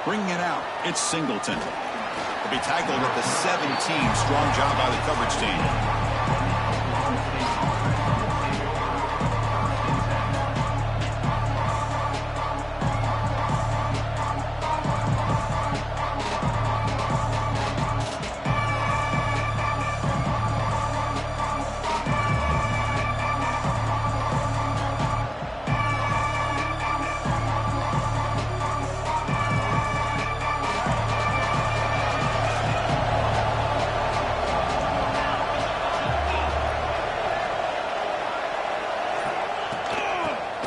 Bringing it out, it's Singleton. He'll be tackled at the 17. Strong job by the coverage team.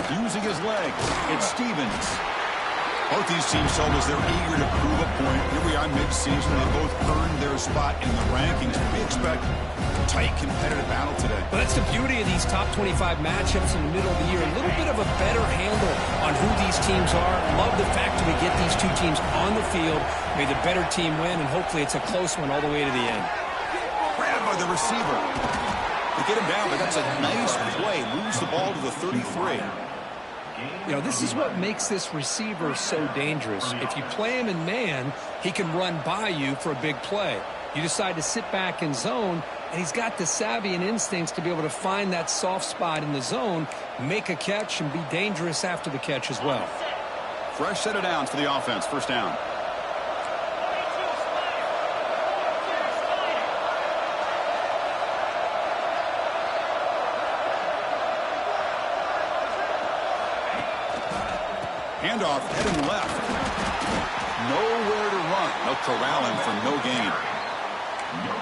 Using his legs, it's Stevens. Both these teams told us they're eager to prove a point. Here we are mid-season. They both earned their spot in the rankings. We expect a tight, competitive battle today. Well, that's the beauty of these top 25 matchups in the middle of the year. A little bit of a better handle on who these teams are. Love the fact that we get these two teams on the field. May the better team win, and hopefully it's a close one all the way to the end. Grabbed by the receiver. They get him down, but that's a nice play. Moves the ball to the 33. You know, this is what makes this receiver so dangerous. If you play him in man, he can run by you for a big play. You decide to sit back in zone, and he's got the savvy and instincts to be able to find that soft spot in the zone, make a catch, and be dangerous after the catch as well. Fresh set of downs for the offense. First down. Handoff, heading left. Nowhere to run. They'll corral him for no gain.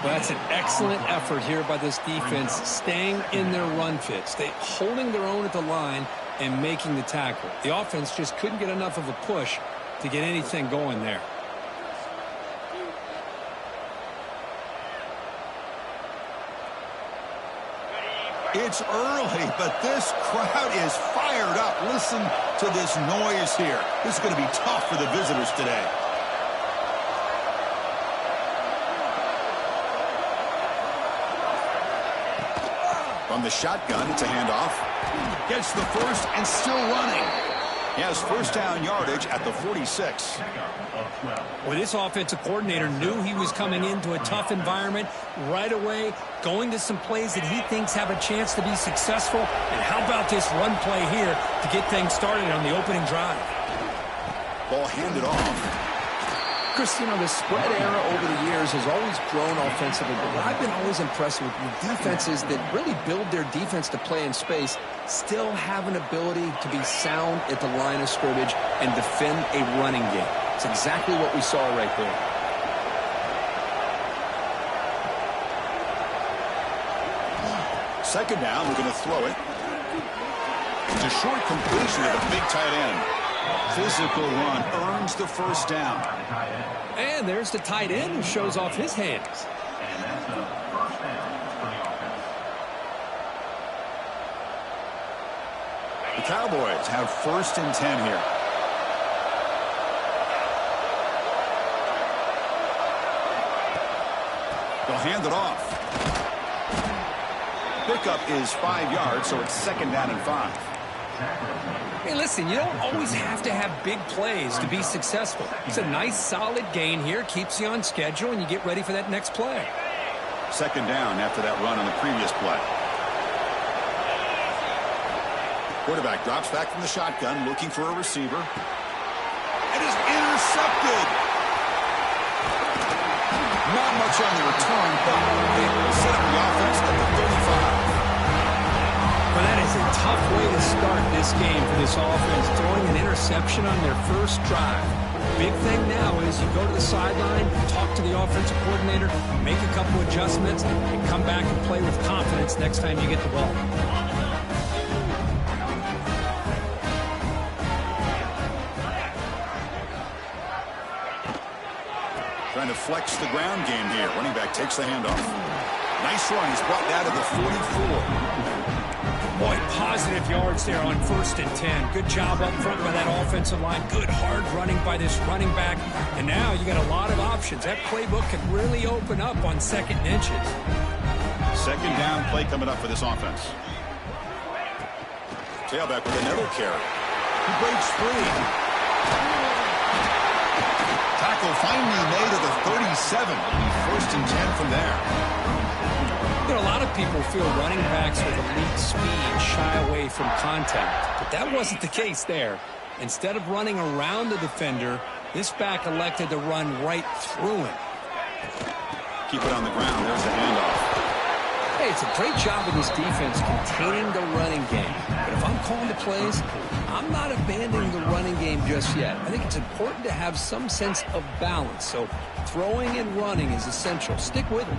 Well, that's an excellent effort here by this defense, staying in their run fit, holding their own at the line and making the tackle. The offense just couldn't get enough of a push to get anything going there. It's early, but this crowd is fired up. Listen to this noise here. This is going to be tough for the visitors today. From the shotgun, it's a handoff. Gets the first and still running. He has first down yardage at the 46. Well, this offensive coordinator knew he was coming into a tough environment right away, going to some plays that he thinks have a chance to be successful. And how about this run play here to get things started on the opening drive? Ball handed off. Chris, you know, the spread era over the years has always grown offensively, but what I've been always impressed with defenses that really build their defense to play in space still have an ability to be sound at the line of scrimmage and defend a running game. It's exactly what we saw right there. Second down, we're going to throw it. It's a short completion to the big tight end. Physical run earns the first down. And there's the tight end who shows off his hands. The Cowboys have first and 10 here. They'll hand it off. Pickup is 5 yards, so it's second down and 5. Hey, listen, you don't always have to have big plays to be successful. It's a nice, solid gain here, keeps you on schedule, and you get ready for that next play. Second down after that run on the previous play. Quarterback drops back from the shotgun, looking for a receiver. It is intercepted. Not much on the return, but it will set up the offense at the 35. Well, that is a tough way to start this game for this offense, throwing an interception on their first drive. Big thing now is you go to the sideline, talk to the offensive coordinator, make a couple adjustments, and come back and play with confidence next time you get the ball. Trying to flex the ground game here. Running back takes the handoff. Nice run. He's brought down to the 44. Boy, positive yards there on first and 10. Good job up front by that offensive line. Good hard running by this running back. And now you got a lot of options. That playbook can really open up on second and inches. Second down play coming up for this offense. Tailback with another carry. He breaks free. Tackle finally made at the 37. First and 10 from there. You know, a lot of people feel running backs with elite speed shy away from contact, but that wasn't the case there. Instead of running around the defender, this back elected to run right through him. Keep it on the ground. There's the handoff. Hey, it's a great job of this defense containing the running game. But if I'm calling the plays, I'm not abandoning the running game just yet. I think it's important to have some sense of balance. So throwing and running is essential. Stick with it.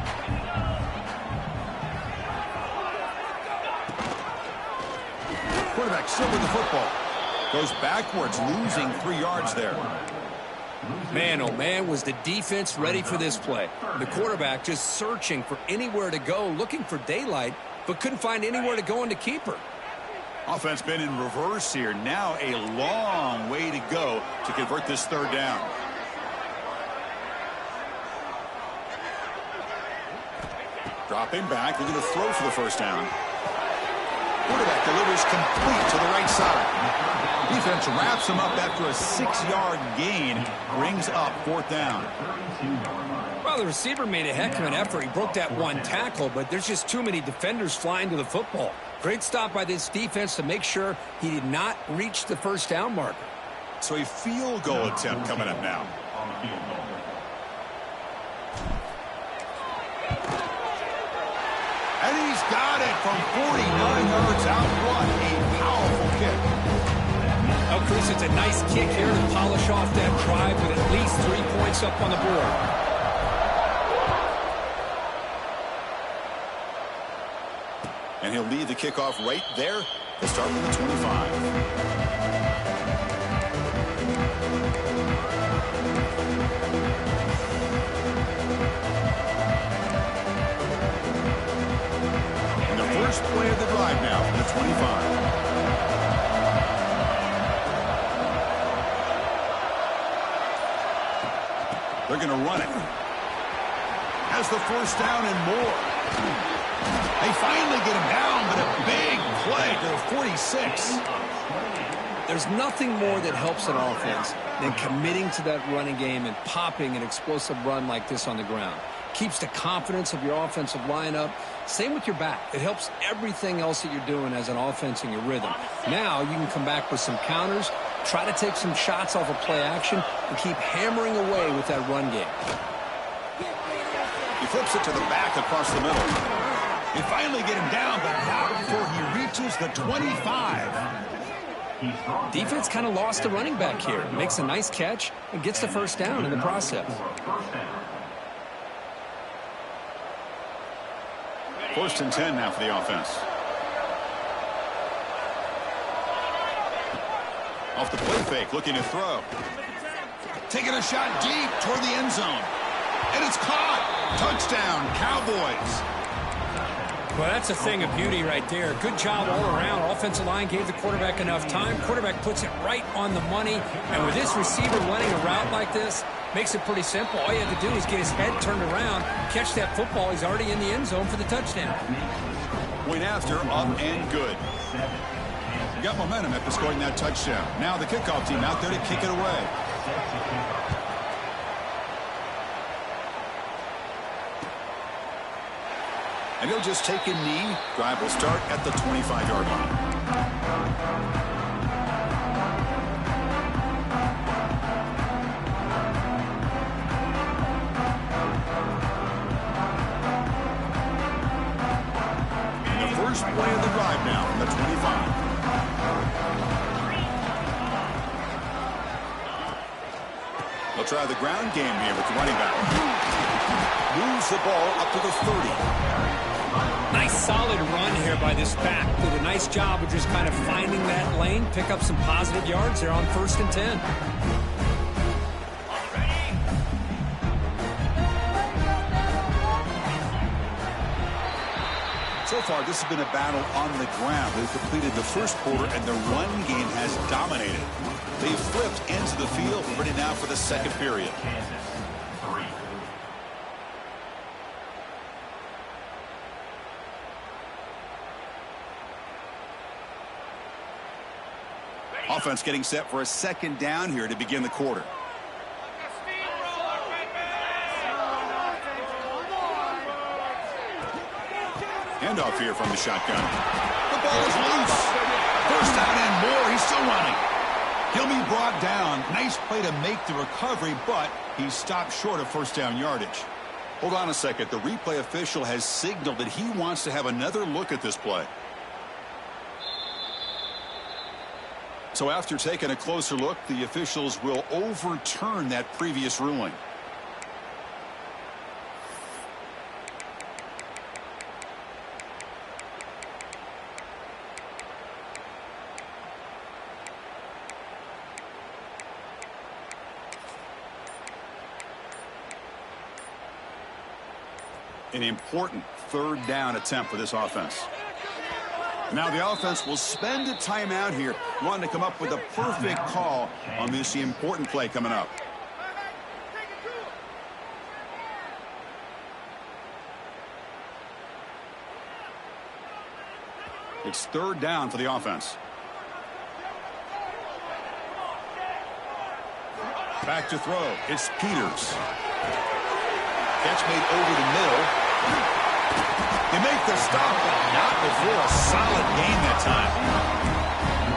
Quarterback still with the football. Goes backwards, losing 3 yards there. Man, oh man, was the defense ready for this play. The quarterback just searching for anywhere to go, looking for daylight, but couldn't find anywhere to go in the keeper. Offense been in reverse here. Now a long way to go to convert this third down. Dropping back, looking to throw for the first down. Quarterback delivers complete to the right side. Defense wraps him up after a 6-yard gain. Brings up fourth down. Well, the receiver made a heck of an effort. He broke that one tackle, but there's just too many defenders flying to the football. Great stop by this defense to make sure he did not reach the first down marker. So a field goal attempt coming up now. And he's got it from 49 yards out. What a powerful kick. Oh, Chris, it's a nice kick here to polish off that drive with at least 3 points up on the board. And he'll lead the kickoff right there to start with the 25. And the first play of the drive now from the 25. They're going to run it. Has the first down and more. They finally get him down, but a big play to the 46. There's nothing more that helps an offense than committing to that running game and popping an explosive run like this on the ground. Keeps the confidence of your offensive lineup. Same with your back. It helps everything else that you're doing as an offense in your rhythm. Now you can come back with some counters, try to take some shots off of play action, and keep hammering away with that run game. He flips it to the back across the middle. They finally get him down, but not before he reaches the 25. Defense kind of lost the running back here. Makes a nice catch and gets the first down in the process. First and 10 now for the offense. Off the play fake, looking to throw. Taking a shot deep toward the end zone. And it's caught. Touchdown, Cowboys. Well, that's a thing of beauty right there. Good job all around. Offensive line gave the quarterback enough time. Quarterback puts it right on the money. And with this receiver running a route like this, makes it pretty simple. All you have to do is get his head turned around, catch that football. He's already in the end zone for the touchdown. Point after, up and good. You got momentum after scoring that touchdown. Now the kickoff team out there to kick it away. And he'll just take a knee. Drive will start at the 25-yard line. First play of the drive now from the 25. They'll try the ground game here with the running back. Moves the ball up to the 30. Nice solid run here by this back. Did a nice job of just kind of finding that lane, pick up some positive yards there on 1st and 10. So far, this has been a battle on the ground. They've completed the first quarter, and the run game has dominated. They've flipped into the field, ready now for the second period. Offense getting set for a second down here to begin the quarter. Handoff here from the shotgun. The ball is loose. First down and more. He's still running. He'll be brought down. Nice play to make the recovery, but he stopped short of first down yardage. Hold on a second. The replay official has signaled that he wants to have another look at this play. So after taking a closer look, the officials will overturn that previous ruling. An important third down attempt for this offense. Now the offense will spend a timeout here, wanting to come up with a perfect call on this important play coming up. It's third down for the offense. Back to throw. It's Peters. Catch made over the middle. They make the stop, but not before a solid gain that time.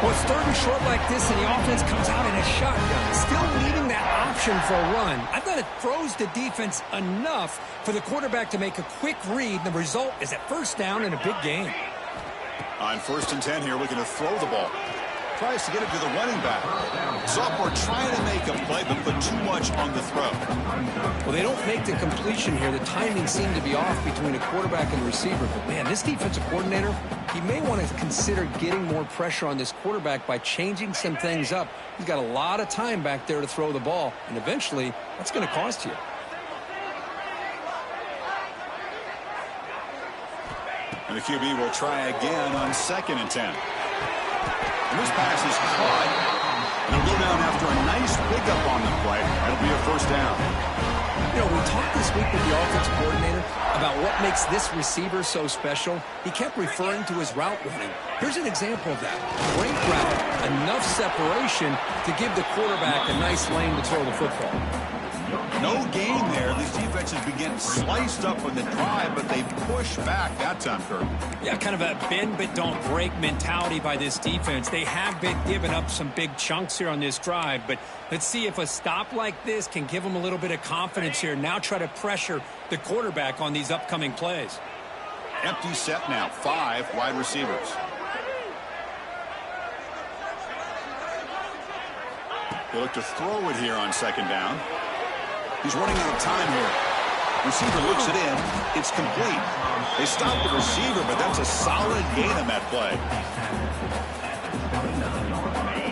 Well, it's third and short like this, and the offense comes out in a shotgun, still needing that option for a run. I thought it throws the defense enough for the quarterback to make a quick read. The result is a first down and a big gain. On 1st and 10 here, looking to throw the ball. Tries to get it to the running back. Sophomore trying to make a play, but put too much on the throw. Well, they don't make the completion here. The timing seemed to be off between a quarterback and the receiver. But, man, this defensive coordinator, he may want to consider getting more pressure on this quarterback by changing some things up. He's got a lot of time back there to throw the ball, and eventually that's going to cost you. And the QB will try again on 2nd and 10. And this pass is caught. And it'll go down after a nice pickup on the play. That'll be a first down. You know, we talked this week with the offensive coordinator about what makes this receiver so special. He kept referring to his route running. Here's an example of that. Great route, enough separation to give the quarterback a nice lane to throw the football. No gain there. These defenses begin sliced up on the drive, but they push back that time, Kirk. Yeah, kind of a bend but don't break mentality by this defense. They have been giving up some big chunks here on this drive, but let's see if a stop like this can give them a little bit of confidence here. Now try to pressure the quarterback on these upcoming plays. Empty set now, 5 wide receivers. They look to throw it here on 2nd down. He's running out of time here. Receiver looks it in. It's complete. They stop the receiver, but that's a solid gain on that play.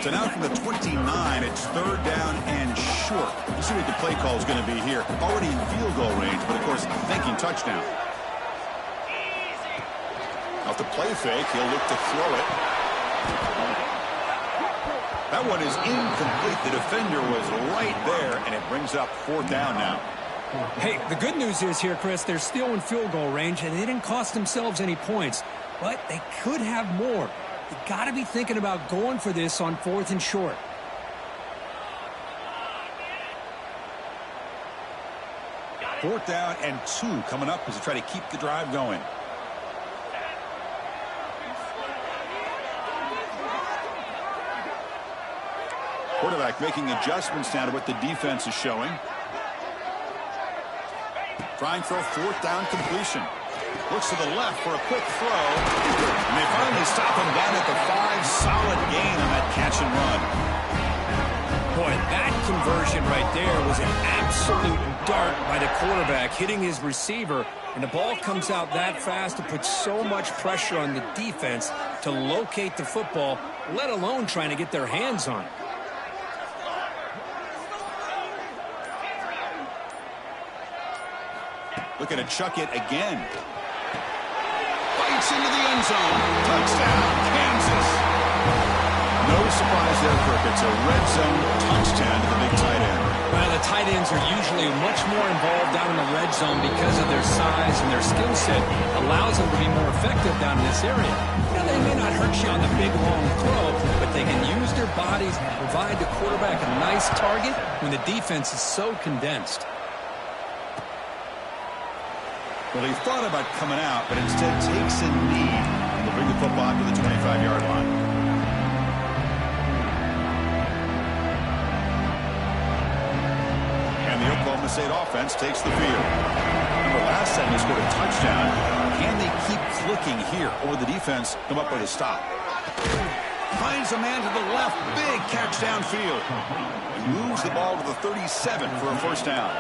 So now from the 29, it's 3rd down and short. We'll see what the play call is going to be here. Already in field goal range, but of course thinking touchdown. Off the play fake, he'll look to throw it. That one is incomplete. The defender was right there, and it brings up 4th down now. Hey, the good news is here, Chris, they're still in field goal range, and they didn't cost themselves any points, but they could have more. You got to be thinking about going for this on 4th and short. Fourth down and 2 coming up as they try to keep the drive going. Quarterback making adjustments now to what the defense is showing. Trying for a 4th down completion. Looks to the left for a quick throw. And they finally stop him down at the 5. Solid gain on that catch and run. Boy, that conversion right there was an absolute dart by the quarterback, hitting his receiver. And the ball comes out that fast to put so much pressure on the defense to locate the football, let alone trying to get their hands on it. Looking to chuck it again. Bites into the end zone. Touchdown, Kansas. No surprise there, Kirk. It's a red zone touchdown to the big tight end. Well, the tight ends are usually much more involved down in the red zone because of their size and their skill set. Allows them to be more effective down in this area. Now, they may not hurt you on the big, long throw, but they can use their bodies and provide the quarterback a nice target when the defense is so condensed. Well, he thought about coming out, but instead takes a knee and will bring the football to the 25-yard line. And the Oklahoma State offense takes the field. Remember, last time they scored a touchdown. Can they keep clicking here, or will the defense come up with a stop? Finds a man to the left. Big catch downfield. And moves the ball to the 37 for a first down.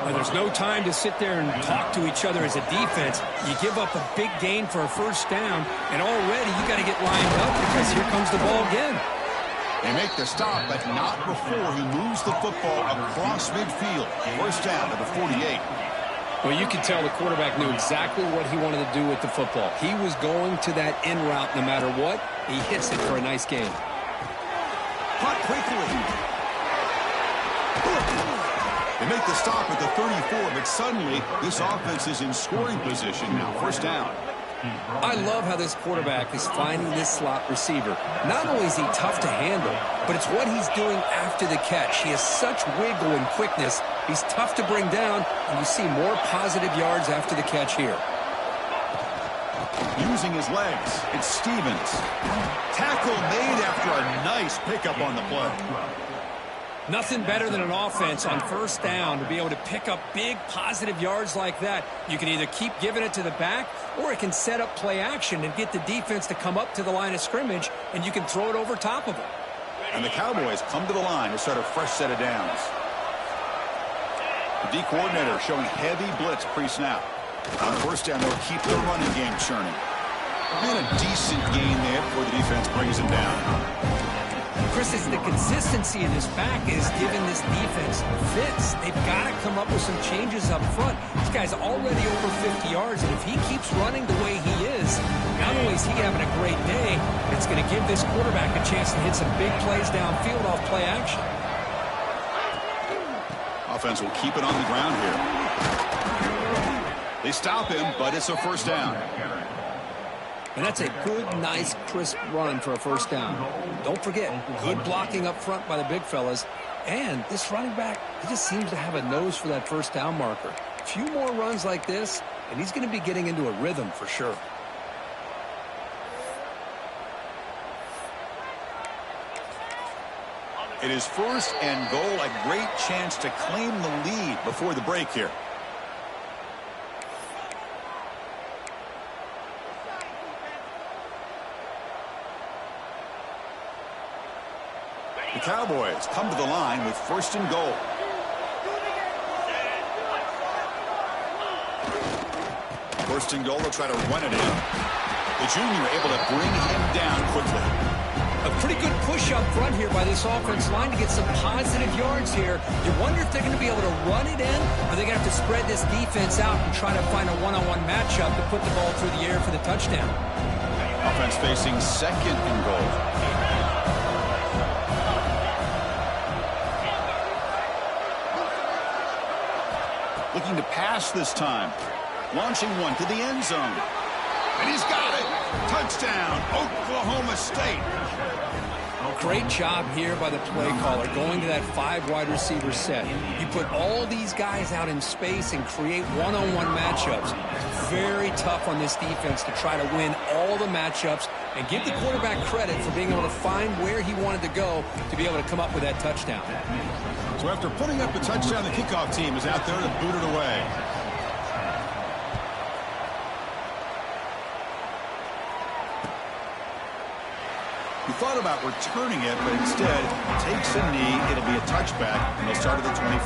Well, there's no time to sit there and talk to each other as a defense. You give up a big gain for a first down, and already you got to get lined up because here comes the ball again. They make the stop, but not before he moves the football across midfield. First down to the 48. Well, you can tell the quarterback knew exactly what he wanted to do with the football. He was going to that in route no matter what. He hits it for a nice gain. Caught quickly. They make the stop at the 34, but suddenly this offense is in scoring position now. First down. I love how this quarterback is finding this slot receiver. Not only is he tough to handle, but it's what he's doing after the catch. He has such wiggle and quickness. He's tough to bring down, and you see more positive yards after the catch here. Using his legs, it's Stevens. Tackle made after a nice pickup on the play. Nothing better than an offense on first down to be able to pick up big positive yards like that. You can either keep giving it to the back, or it can set up play action and get the defense to come up to the line of scrimmage, and you can throw it over top of them. And the Cowboys come to the line to start a fresh set of downs. The D coordinator showing heavy blitz pre-snap. On first down, they'll keep their running game churning. And a decent gain there before the defense brings him down. Chris, it's the consistency in his back is giving this defense fits. They've got to come up with some changes up front. This guy's already over 50 yards, and if he keeps running the way he is, not only is he having a great day, it's going to give this quarterback a chance to hit some big plays downfield off play action. Offense will keep it on the ground here. They stop him, but it's a first down. And that's a good, nice, crisp run for a first down. Don't forget, good blocking up front by the big fellas. And this running back, he just seems to have a nose for that first down marker. A few more runs like this, and he's going to be getting into a rhythm for sure. It is first and goal, a great chance to claim the lead before the break here. The Cowboys come to the line with first and goal. First and goal, they'll try to run it in. The junior able to bring him down quickly. A pretty good push up front here by this offense line to get some positive yards here. You wonder if they're going to be able to run it in, or they're going to have to spread this defense out and try to find a one-on-one matchup to put the ball through the air for the touchdown. Offense facing second and goal. Looking to pass this time. Launching one to the end zone. And he's got it. Touchdown, Oklahoma State. Great job here by the play caller going to that 5 wide receiver set. You put all these guys out in space and create one-on-one matchups. Very tough on this defense to try to win all the matchups and give the quarterback credit for being able to find where he wanted to go to be able to come up with that touchdown. So after putting up a touchdown, the kickoff team is out there to boot it away. He thought about returning it, but instead takes a knee. It'll be a touchback, and they'll start at the 25.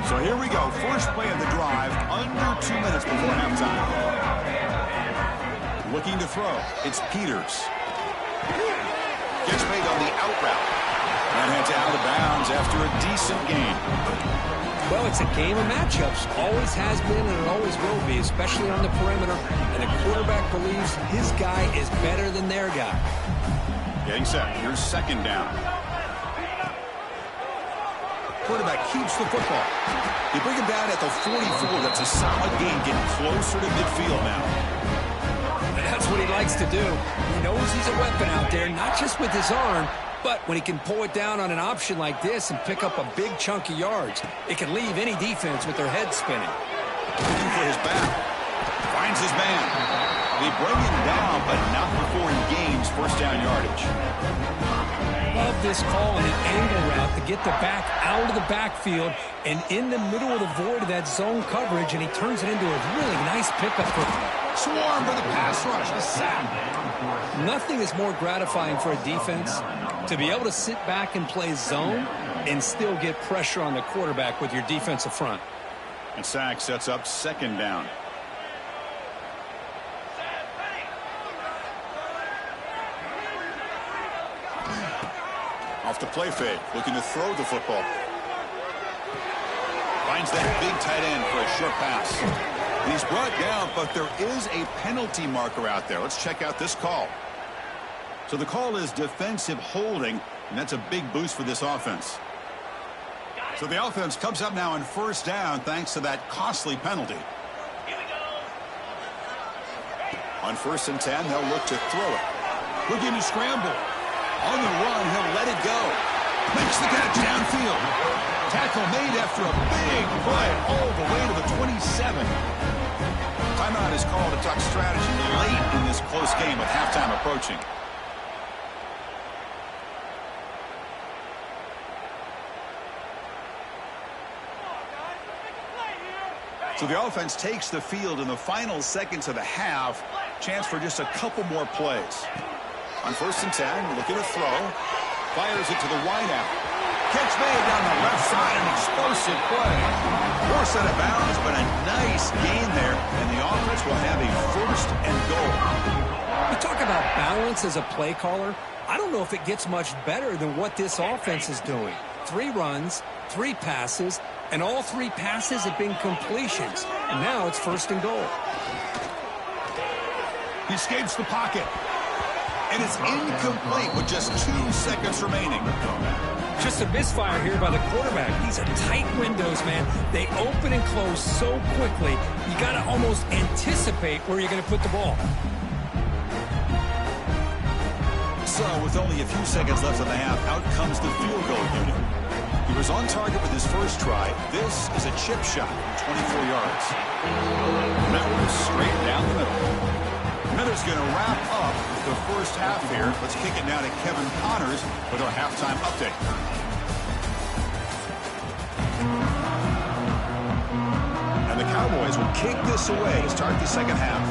So here we go. First play of the drive, under 2 minutes before halftime. Looking to throw. It's Peters. Gets made on the out route. And heads out of bounds after a decent gain. Well, it's a game of matchups. Always has been and it always will be, especially on the perimeter. And the quarterback believes his guy is better than their guy. Getting set. Here's second down. Quarterback keeps the football. They bring him down at the 44. That's a solid gain, getting closer to midfield now. That's what he likes to do. He knows he's a weapon out there, not just with his arm, but when he can pull it down on an option like this and pick up a big chunk of yards, it can leave any defense with their head spinning. Looking for his back. Finds his man. They bring him down, but not before he gains first down yardage. Love this call on an angle route to get the back out of the backfield and in the middle of the void of that zone coverage, and he turns it into a really nice pickup for Swarm for the pass rush. A sack. Nothing is more gratifying for a defense to be able to sit back and play zone and still get pressure on the quarterback with your defensive front. And sack sets up second down. Off the play fake, looking to throw the football. Finds that big tight end for a short pass. And he's brought down, but there is a penalty marker out there. Let's check out this call. So the call is defensive holding, and that's a big boost for this offense. So the offense comes up now on first down thanks to that costly penalty. On 1st and 10, they'll look to throw it. Looking to scramble. On the run, he'll let it go. Makes the catch downfield. Tackle made after a big play all the way to the 27. Timeout is called to talk strategy late in this close game with halftime approaching. So the offense takes the field in the final seconds of the half. Chance for just a couple more plays. On 1st and 10, looking to throw. Fires it to the wideout. Catch made down the left side, an explosive play. Forced out of bounds, but a nice gain there, and the offense will have a 1st and goal. You talk about balance as a play caller. I don't know if it gets much better than what this offense is doing. 3 runs, 3 passes, and all 3 passes have been completions. And now it's 1st and goal. He escapes the pocket. And it's incomplete with just 2 seconds remaining. Just a misfire here by the quarterback. These are tight windows, man. They open and close so quickly, you got to almost anticipate where you're going to put the ball. So, with only a few seconds left in the half, out comes the field goal unit. He was on target with his first try. This is a chip shot, 24 yards. And that one is straight down the middle. Miller's going to wrap up the first half here. Let's kick it now to Kevin Connors with our halftime update. And the Cowboys will kick this away to start the second half.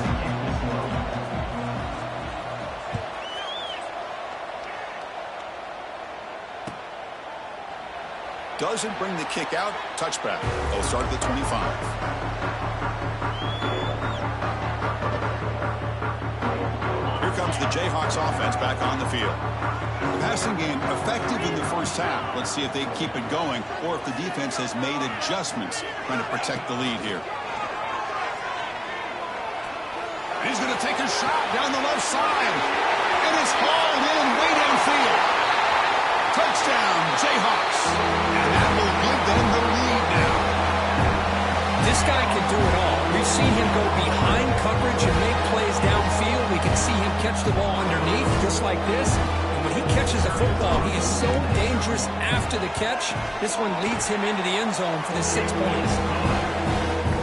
Doesn't bring the kick out. Touchback. They'll start at the 25. Comes the Jayhawks offense back on the field. The passing game effective in the first half. Let's see if they keep it going or if the defense has made adjustments trying to protect the lead here. And he's going to take a shot down the left side. And it's hauled in way downfield. Touchdown, Jayhawks. And that will give them the lead now. This guy can do it all. We've seen him go behind coverage and make plays downfield. We can see him catch the ball underneath just like this. And when he catches a football, he is so dangerous after the catch. This one leads him into the end zone for the 6 points.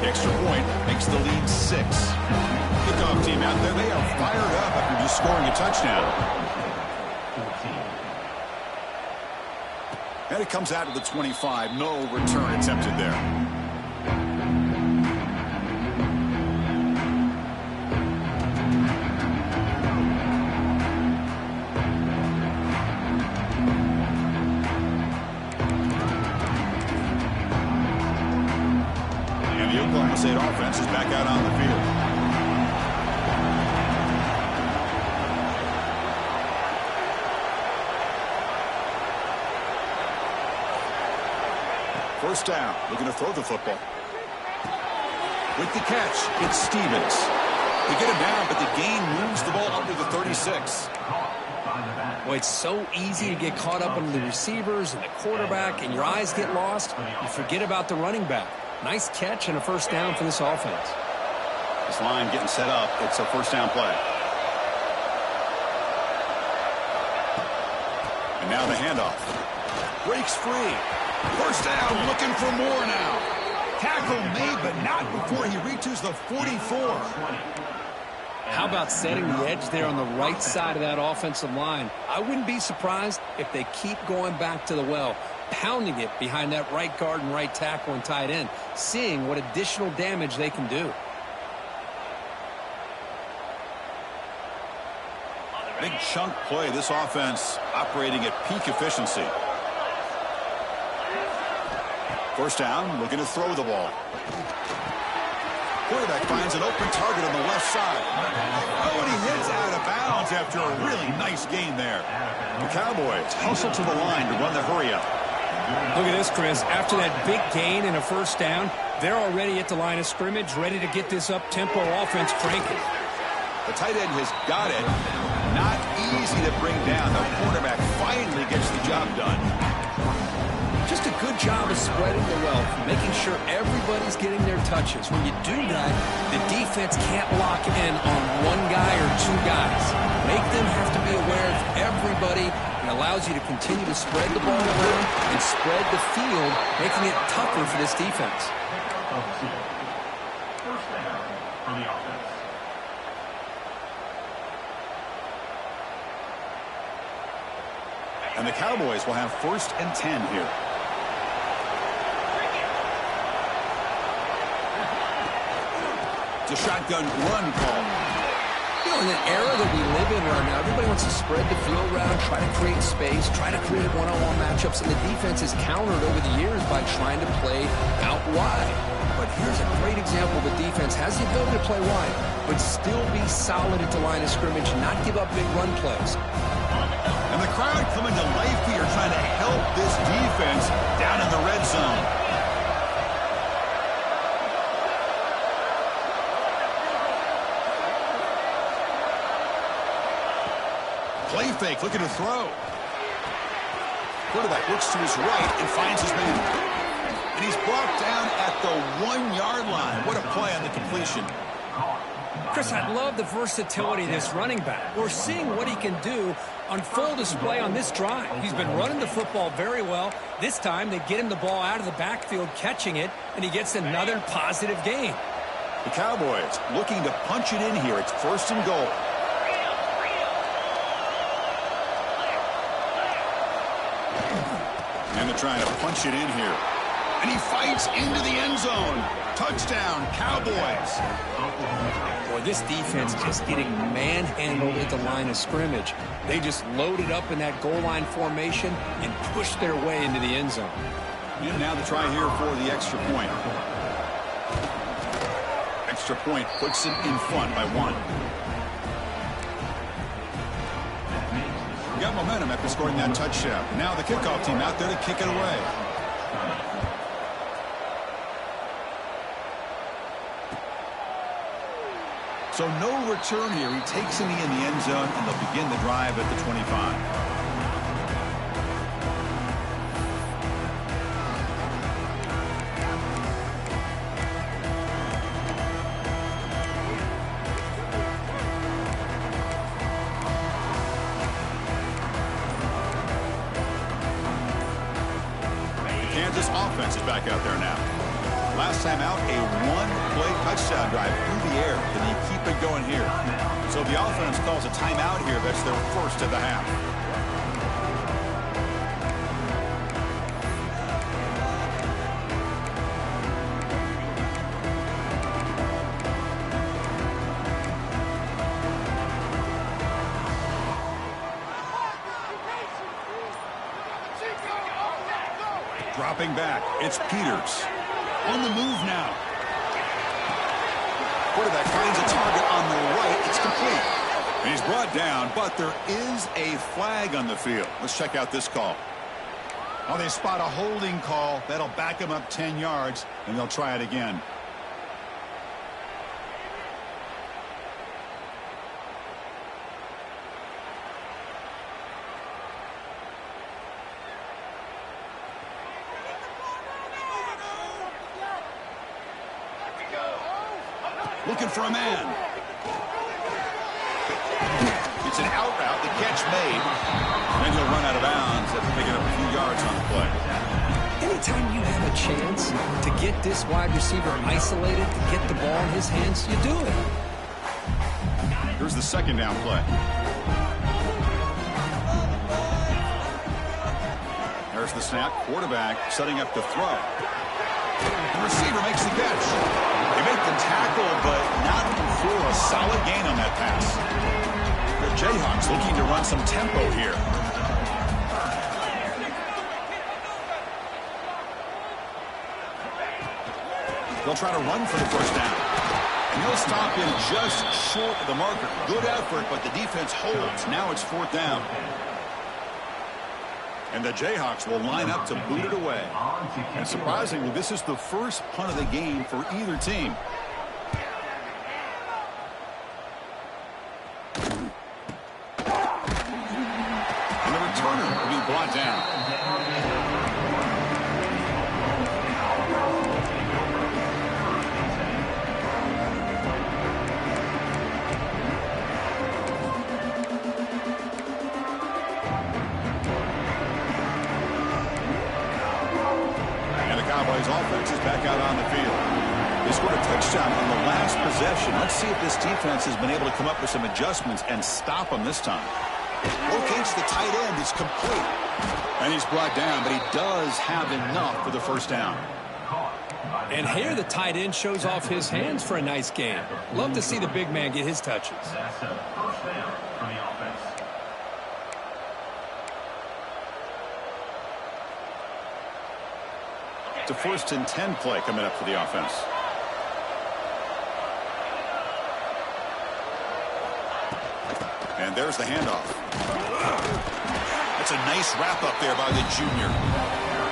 The extra point makes the lead 6. Kickoff team out there, they are fired up after just scoring a touchdown. And it comes out to the 25. No return attempted there. Oklahoma State offense is back out on the field. First down, looking to throw the football. With the catch, it's Stevens. They get him down, but the gain moves the ball up to the 36. Well, it's so easy to get caught up in the receivers and the quarterback, and your eyes get lost. You forget about the running back. Nice catch and a first down for this offense. This line getting set up. It's a first down play. And now the handoff. Breaks free. First down, looking for more now. Tackle made, but not before he reaches the 44. How about setting the edge there on the right side of that offensive line? I wouldn't be surprised if they keep going back to the well, pounding it behind that right guard and right tackle and tight end, seeing what additional damage they can do. Big chunk play. This offense operating at peak efficiency. First down, looking to throw the ball. Quarterback finds an open target on the left side. Oh, and he hits out of bounds after a really nice gain there. The Cowboys hustle to the line to run the hurry-up. Look at this, Chris. After that big gain and a first down, they're already at the line of scrimmage, ready to get this up-tempo offense cranking. The tight end has got it. Not easy to bring down. The quarterback finally gets the job done. Just a good job of spreading the wealth, making sure everybody's getting their touches. When you do that, the defense can't lock in on one guy or two guys. Make them have to be aware of everybody. It allows you to continue to spread the ball around and spread the field, making it tougher for this defense. First down for the offense. And the Cowboys will have 1st and 10 here. It's a shotgun run call. You know, in the era that we live in right now, everybody wants to spread the field around, try to create space, try to create one-on-one matchups, and the defense has countered over the years by trying to play out wide. But here's a great example. The defense has the ability to play wide, but still be solid at the line of scrimmage, not give up big run plays. And the crowd coming to life here, trying to help this defense down in the red zone. Play fake, looking to throw. Quarterback looks to his right and finds his man. And he's brought down at the 1-yard line. What a play on the completion. Chris, I love the versatility of this running back. We're seeing what he can do on full display on this drive. He's been running the football very well. This time, they get him the ball out of the backfield, catching it, and he gets another positive gain. The Cowboys looking to punch it in here. It's 1st and goal. And they're trying to punch it in here. And he fights into the end zone. Touchdown, Cowboys. Boy, this defense just getting manhandled at the line of scrimmage. They just loaded up in that goal line formation and pushed their way into the end zone. And now the try here for the extra point. Extra point puts them in front by 1. Got momentum after scoring that touchdown. Now the kickoff team out there to kick it away. So no return here. He takes it in the end zone, and they'll begin the drive at the 25. Kansas offense is back out there now. Last time out, a 1-play touchdown drive through the air. Can they keep it going here? So the offense calls a timeout here. That's their first of the half. Dropping back, it's Peters. On the move now. Quarterback finds a target on the right. It's complete. And he's brought down, but there is a flag on the field. Let's check out this call. Oh, they spot a holding call. That'll back him up 10 yards, and they'll try it again. Looking for a man. He It's an out route. The catch made. And then he'll run out of bounds after picking up a few yards on the play. Anytime you have a chance to get this wide receiver isolated, to get the ball in his hands, you do it. Here's the second down play. There's the snap. Quarterback setting up the throw. The receiver makes the catch. They make the tackle, but not for a solid gain on that pass. The Jayhawks looking to run some tempo here. They'll try to run for the first down. And he'll stop in just short of the marker. Good effort, but the defense holds. Now it's fourth down. And the Jayhawks will line up to boot it away. And surprisingly, this is the first punt of the game for either team. And the returner will be brought down. Offense is back out on the field. They scored a touchdown on the last possession. Let's see if this defense has been able to come up with some adjustments and stop them this time. Locates the tight end. It's complete. And he's brought down, but he does have enough for the first down. And here the tight end shows off his hands for a nice game. Love to see the big man get his touches. That's a first down for the offense. It's a 1st and 10 play coming up for the offense. And there's the handoff. That's a nice wrap up there by the junior.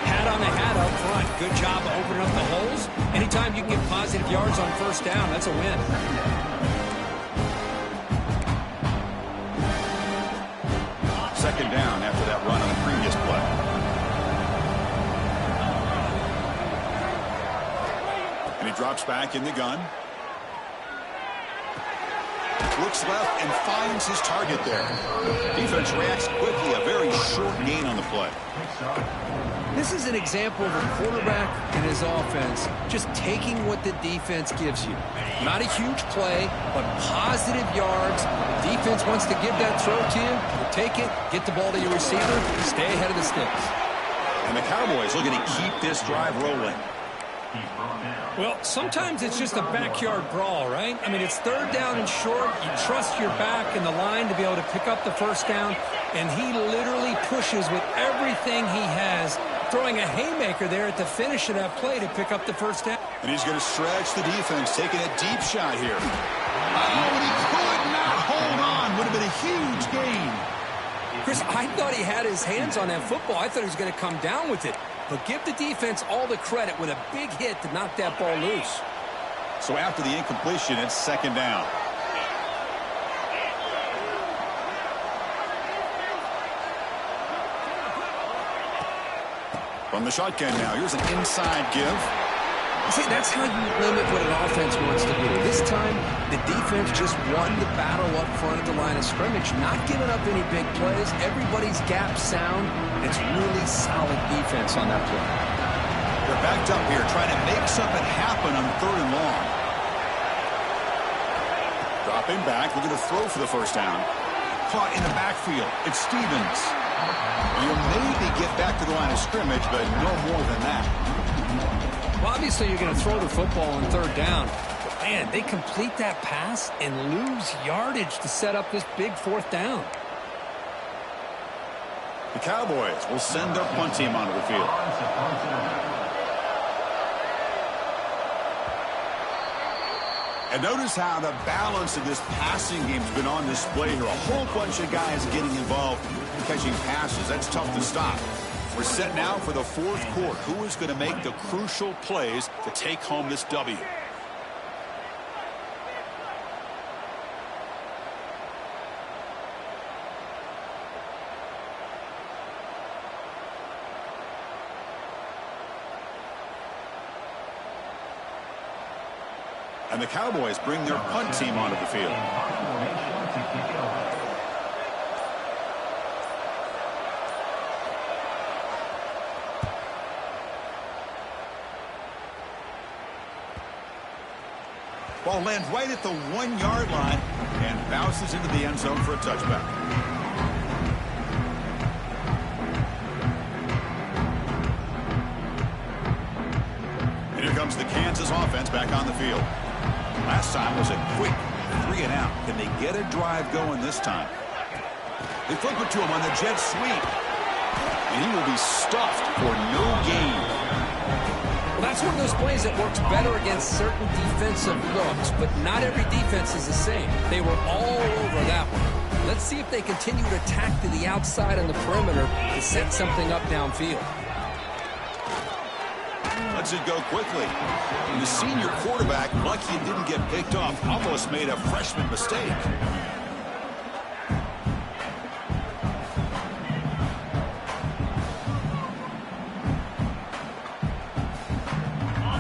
Hat on the hat up front. Good job opening up the holes. Anytime you can get positive yards on first down, that's a win. Second down after that run on the previous play. And he drops back in the gun. Looks left and finds his target there. Defense reacts quickly. A very short gain on the play. This is an example of a quarterback and his offense just taking what the defense gives you. Not a huge play, but positive yards. Defense wants to give that throw to you. You take it, get the ball to your receiver, stay ahead of the sticks. And the Cowboys looking to keep this drive rolling. Well, sometimes it's just a backyard brawl, right? I mean, it's third down and short. You trust your back and the line to be able to pick up the first down, and he literally pushes with everything he has, throwing a haymaker there at the finish of that play to pick up the first down. And he's going to stretch the defense, taking a deep shot here. Oh, and he could not hold on. Would have been a huge gain. Chris, I thought he had his hands on that football. I thought he was going to come down with it. But give the defense all the credit with a big hit to knock that ball loose. So after the incompletion, it's second down. From the shotgun now, here's an inside give. See, that's how you limit what an offense wants to do. This time, the defense just won the battle up front at the line of scrimmage, not giving up any big plays. Everybody's gap sound. It's really solid defense on that play. They're backed up here, trying to make something happen on third and long. Dropping back, looking to throw for the first down. Caught in the backfield. It's Stevens. And he'll maybe get back to the line of scrimmage, but no more than that. Well, obviously, you're going to throw the football on third down. But, man, they complete that pass and lose yardage to set up this big fourth down. The Cowboys will send their punt team onto the field. And notice how the balance of this passing game has been on display here. A whole bunch of guys getting involved in catching passes. That's tough to stop. We're set now for the fourth quarter. Who is going to make the crucial plays to take home this W? And the Cowboys bring their punt team onto the field. Ball lands right at the 1-yard line and bounces into the end zone for a touchback. And here comes the Kansas offense back on the field. Last time was a quick 3 and out. Can they get a drive going this time? They flip it to him on the jet sweep. And he will be stuffed for no gain. Well, that's one of those plays that works better against certain defensive looks, but not every defense is the same. They were all over that one. Let's see if they continue to attack to the outside on the perimeter to set something up downfield. Lets it go quickly. And the senior quarterback, lucky it didn't get picked off, almost made a freshman mistake.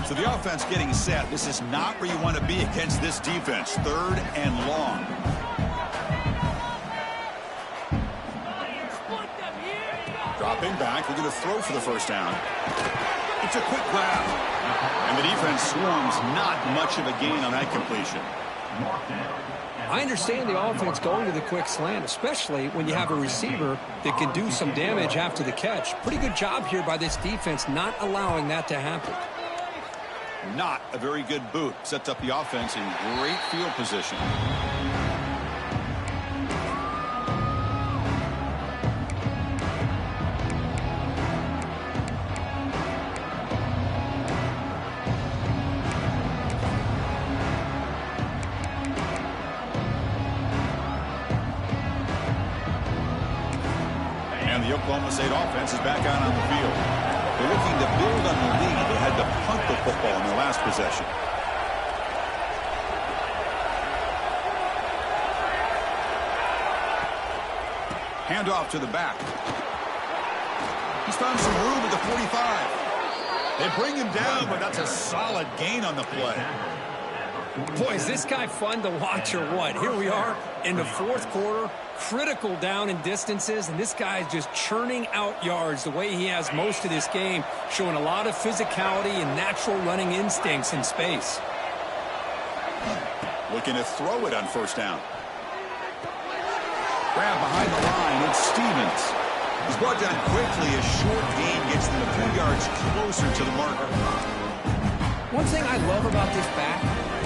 So the offense getting set. This is not where you want to be against this defense. 3rd and long. Dropping back, looking to throw for the first down. It's a quick grab. And the defense swarms, not much of a gain on that completion. I understand the offense going to the quick slant, especially when you have a receiver that can do some damage after the catch. Pretty good job here by this defense not allowing that to happen. Not a very good boot. Sets up the offense in great field position. And the Oklahoma State offense is back out on the field. They're looking to build on the lead. They had to punt the football in their last possession. Handoff to the back. He's found some room at the 45. They bring him down, but that's a solid gain on the play. Boy, is this guy fun to watch or what? Here we are in the 4th quarter, critical down in distances, and this guy is just churning out yards the way he has most of this game, showing a lot of physicality and natural running instincts in space. Looking to throw it on first down. Grab behind the line, it's Stevens. He's brought down quickly. A short gain gets them a few yards closer to the marker. One thing I love about this back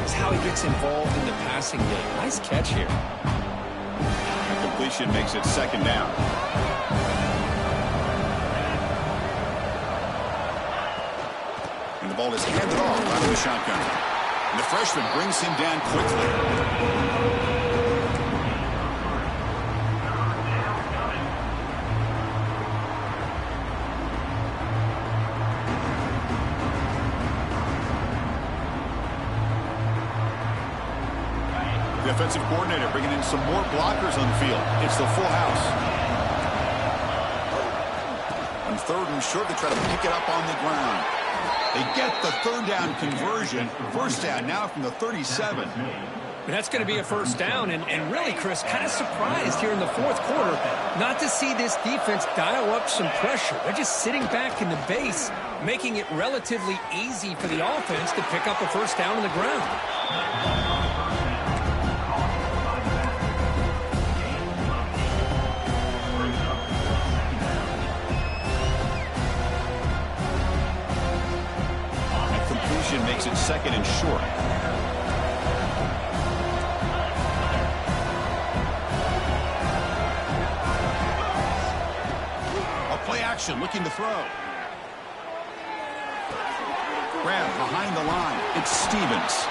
is how he gets involved in the passing game. Nice catch here. The completion makes it 2nd down. And the ball is handed off out of the shotgun. And the freshman brings him down quickly. The offensive coordinator bringing in some more blockers on the field. It's the full house. On 3rd and short, they try to pick it up on the ground. They get the 3rd down conversion. First down now from the 37. That's going to be a first down, and really, Chris, kind of surprised here in the 4th quarter not to see this defense dial up some pressure. They're just sitting back in the base, making it relatively easy for the offense to pick up a first down on the ground. Makes it 2nd and short. A play action looking to throw. Grab behind the line. It's Stevens.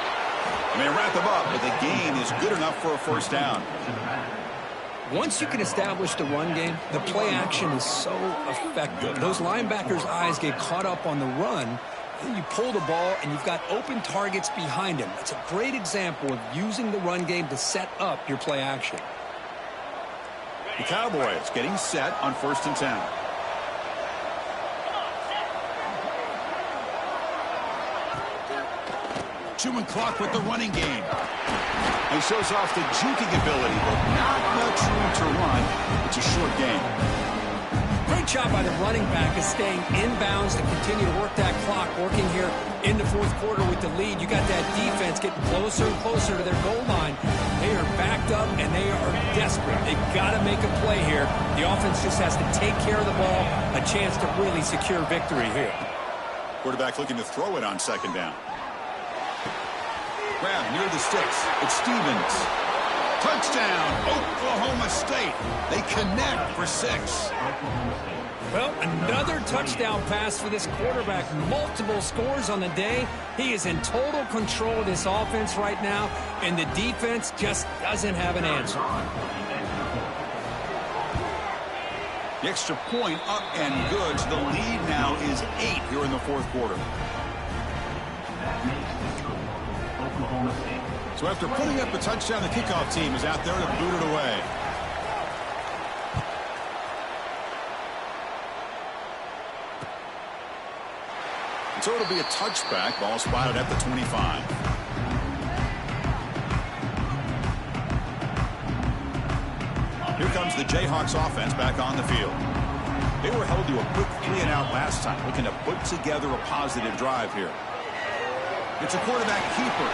And they wrap him up, but the gain is good enough for a first down. Once you can establish the run game, the play action is so effective. Those linebackers' eyes get caught up on the run. You pull the ball, and you've got open targets behind him. It's a great example of using the run game to set up your play action. The Cowboys getting set on 1st and 10. Chewing clock with the running game. He shows off the juking ability, but not much room to run. It's a short game. Great Great job by the running back is staying inbounds to continue to work that clock, working here in the fourth quarter with the lead. You got that defense getting closer and closer to their goal line. They are backed up, and they are desperate. They've got to make a play here. The offense just has to take care of the ball, a chance to really secure victory here. Quarterback looking to throw it on second down. Grab near the sticks. It's Stevens. Touchdown, Oklahoma State. They connect for 6. Well, another touchdown pass for this quarterback. Multiple scores on the day. He is in total control of this offense right now, and the defense just doesn't have an answer. The extra point up and good. So the lead now is 8 here in the fourth quarter. So after putting up a touchdown, the kickoff team is out there to boot it away. So it'll be a touchback. Ball spotted at the 25. Here comes the Jayhawks offense back on the field. They were held to a quick 3-and-out last time, looking to put together a positive drive here. It's a quarterback keeper.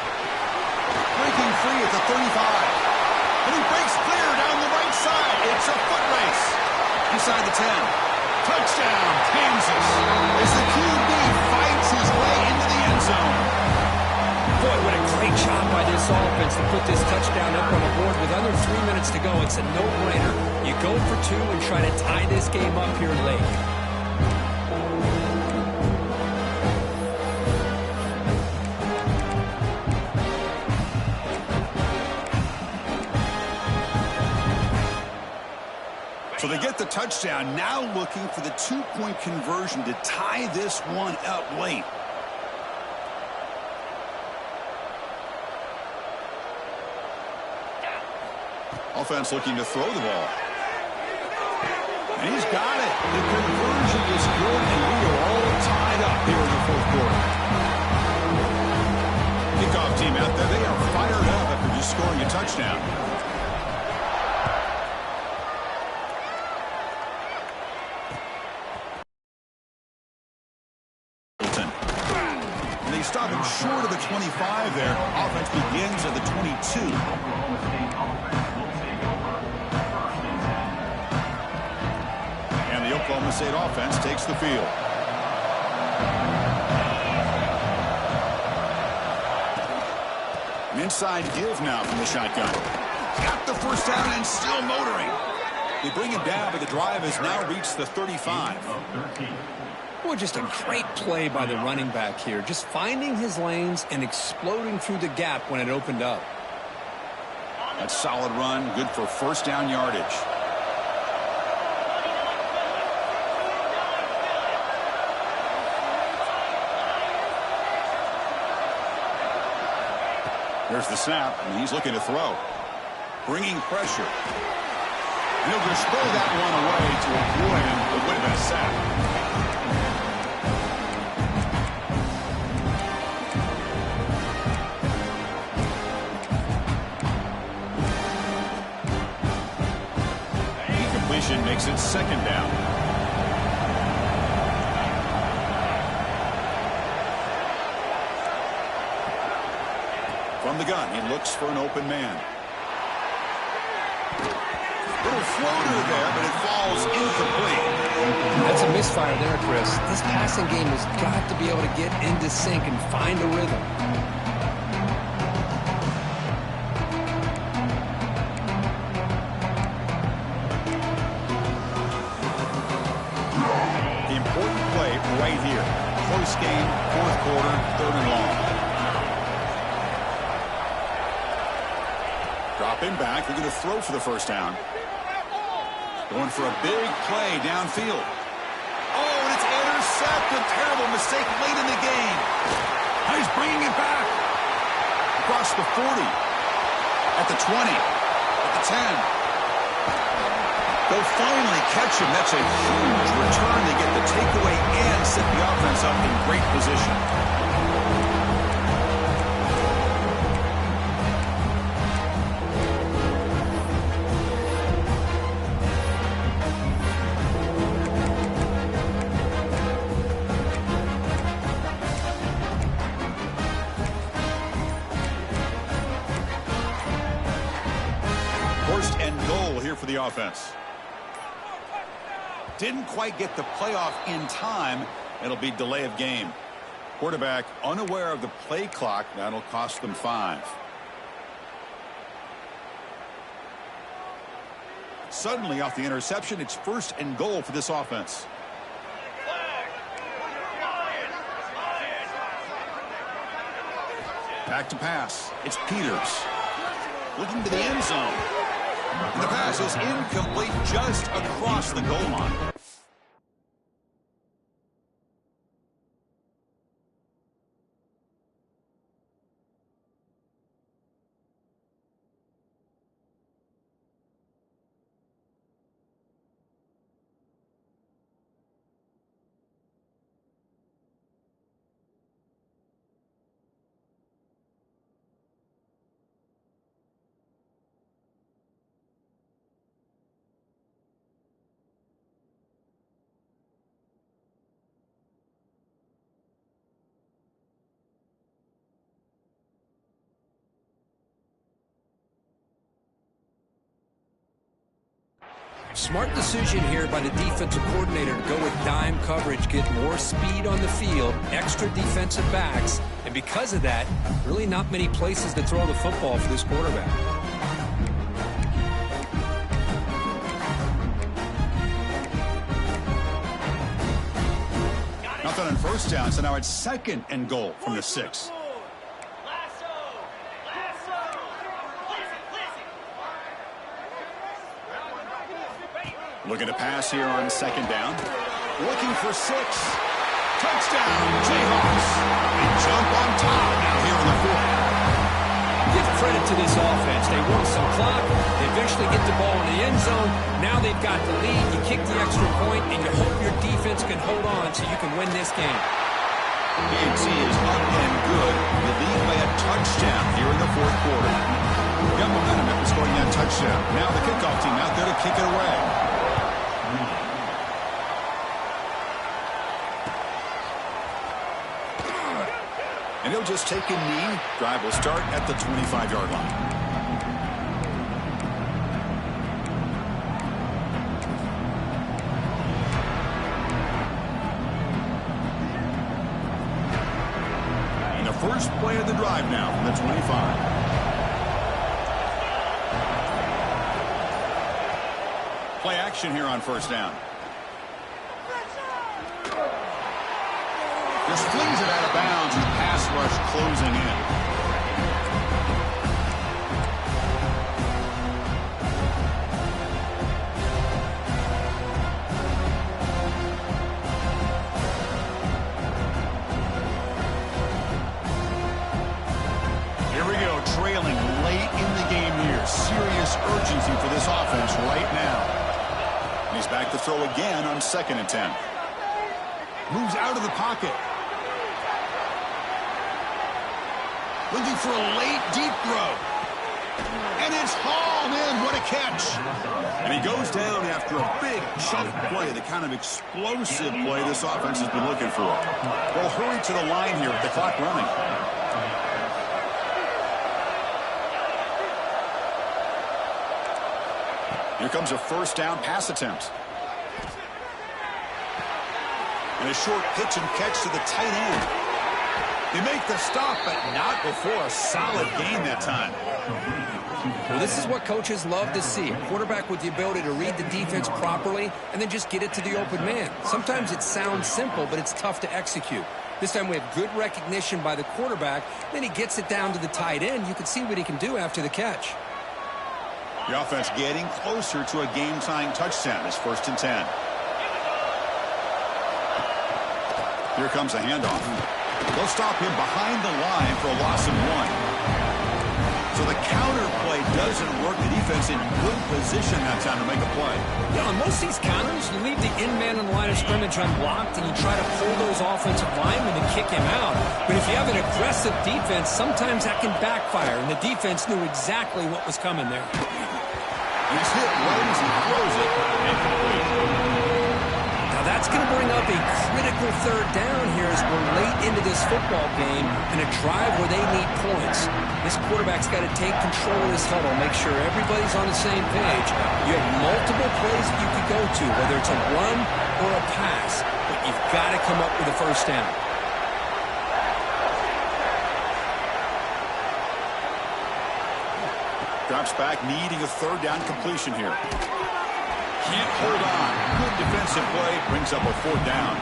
Breaking free at the 35. And he breaks clear down the right side. It's a foot race. Inside the 10. Touchdown, Kansas. As the QB fights his way into the end zone. Boy, what a great job by this offense to put this touchdown up on the board with under 3 minutes to go. It's a no-brainer. You go for 2 and try to tie this game up here late. So they get the touchdown, now looking for the 2-point conversion to tie this one up late. Offense looking to throw the ball. And he's got it. The conversion is good, and we are all tied up here in the fourth quarter. Kickoff team out there, they are fired up after just scoring a touchdown. Stop him short of the 25 there. Offense begins at the 22. And the Oklahoma State offense takes the field. An inside give now from the shotgun. Got the first down and still motoring. They bring him down, but the drive has now reached the 35. Boy, just a great play by the running back here. Just finding his lanes and exploding through the gap when it opened up. That solid run, good for first down yardage. There's the snap, and he's looking to throw. Bringing pressure. And he'll just throw that one away to avoid what would have been a sack. Makes it second down. From the gun, he looks for an open man. Little floater there, but it falls incomplete. That's a misfire there, Chris. This passing game has got to be able to get into sync and find a rhythm. Right here. Close game, fourth quarter, 3rd and long. Dropping back, looking to throw for the first down. Going for a big play downfield. Oh, and it's intercepted. Terrible mistake late in the game. Now he's bringing it back. Across the 40. At the 20. At the 10. They'll finally catch him. That's a huge return. They get the takeaway and set the offense up in great position. for the offense. Didn't quite get the playoff in time. It'll be delay of game. Quarterback unaware of the play clock. That'll cost them 5. Suddenly off the interception, it's 1st and goal for this offense. Back to pass. It's Peters. Looking to the end zone. And the pass is incomplete, just across the goal line. Smart decision here by the defensive coordinator to go with dime coverage, get more speed on the field, extra defensive backs, and because of that, really not many places to throw the football for this quarterback. Nothing on 1st down, so now it's 2nd and goal from the 6. Looking to pass here on 2nd down. Looking for 6. Touchdown, Jayhawks. And jump on top now here in the 4th. Give credit to this offense. They work some clock. They eventually get the ball in the end zone. Now they've got the lead. You kick the extra point, and you hope your defense can hold on so you can win this game. Ncaa is up and good. You lead by a touchdown here in the 4th quarter. Got momentum after scoring that touchdown. Now the kickoff team out there to kick it away. And he'll just take a knee. Drive will start at the 25-yard line. And the first play of the drive now from the 25. Play action here on 1st down. Just flings it out of bounds with pass rush closing in. Here we go, trailing late in the game here. Serious urgency for this offense right now. And he's back to throw again on 2nd and 10. Moves out of the pocket. Looking for a late, deep throw. And it's hauled in. What a catch. And he goes down after a big chunk play, the kind of explosive play this offense has been looking for. They'll hurry to the line here with the clock running. Here comes a 1st down pass attempt. And a short pitch and catch to the tight end. They make the stop, but not before a solid gain that time. Well, this is what coaches love to see. A quarterback with the ability to read the defense properly and then just get it to the open man. Sometimes it sounds simple, but it's tough to execute. This time we have good recognition by the quarterback. Then he gets it down to the tight end. You can see what he can do after the catch. The offense getting closer to a game-tying touchdown. It's 1st and 10. Here comes a handoff. They'll stop him behind the line for a loss of 1. So the counter play doesn't work. The defense in good position that time to make a play. Yeah, on most of these counters, you leave the in man on the line of scrimmage unblocked, and you try to pull those offensive linemen to kick him out. But if you have an aggressive defense, sometimes that can backfire, and the defense knew exactly what was coming there. He's hit right as he throws it. Now that's going to bring up a critical 3rd down here as we're late into this football game in a drive where they need points. this quarterback's got to take control of this huddle, make sure everybody's on the same page. You have multiple plays that you could go to, whether it's a run or a pass, but you've got to come up with a first down. Drops back, needing a third down completion here. Can't hold on. Good defensive play. Brings up a fourth down.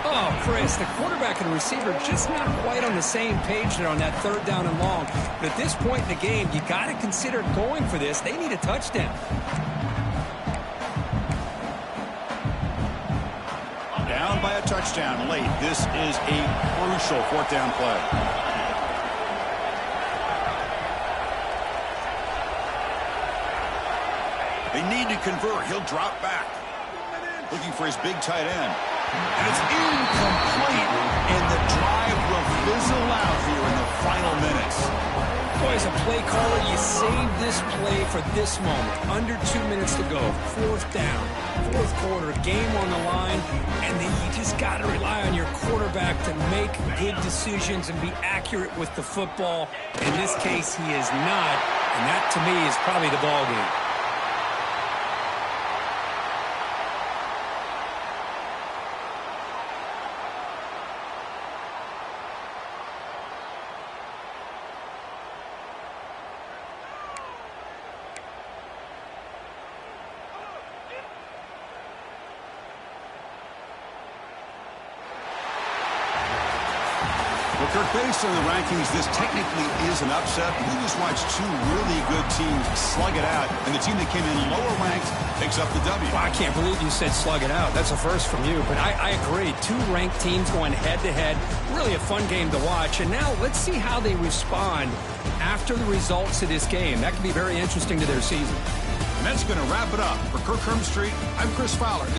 Oh, Chris, the quarterback and the receiver just not quite on the same page there on that third down and long. But at this point in the game, you got to consider going for this. They need a touchdown. Down by a touchdown late. This is a crucial fourth down play. They need to convert. He'll drop back. Looking for his big tight end. And it's incomplete. And the drive will fizzle out here in the final minutes. Boy, as a play caller, you save this play for this moment. Under 2 minutes to go. Fourth down. Fourth quarter. Game on the line. And then you just got to rely on your quarterback to make good decisions and be accurate with the football. In this case, he is not. And that, to me, is probably the ball game. Kirk, based on the rankings, this technically is an upset. We just watched two really good teams slug it out, and the team that came in lower ranked picks up the W. Well, I can't believe you said slug it out. That's a first from you, but I agree. Two ranked teams going head-to-head. Really a fun game to watch. And now let's see how they respond after the results of this game. That could be very interesting to their season. And that's going to wrap it up. For Kirk Hermstreet, I'm Chris Fowler.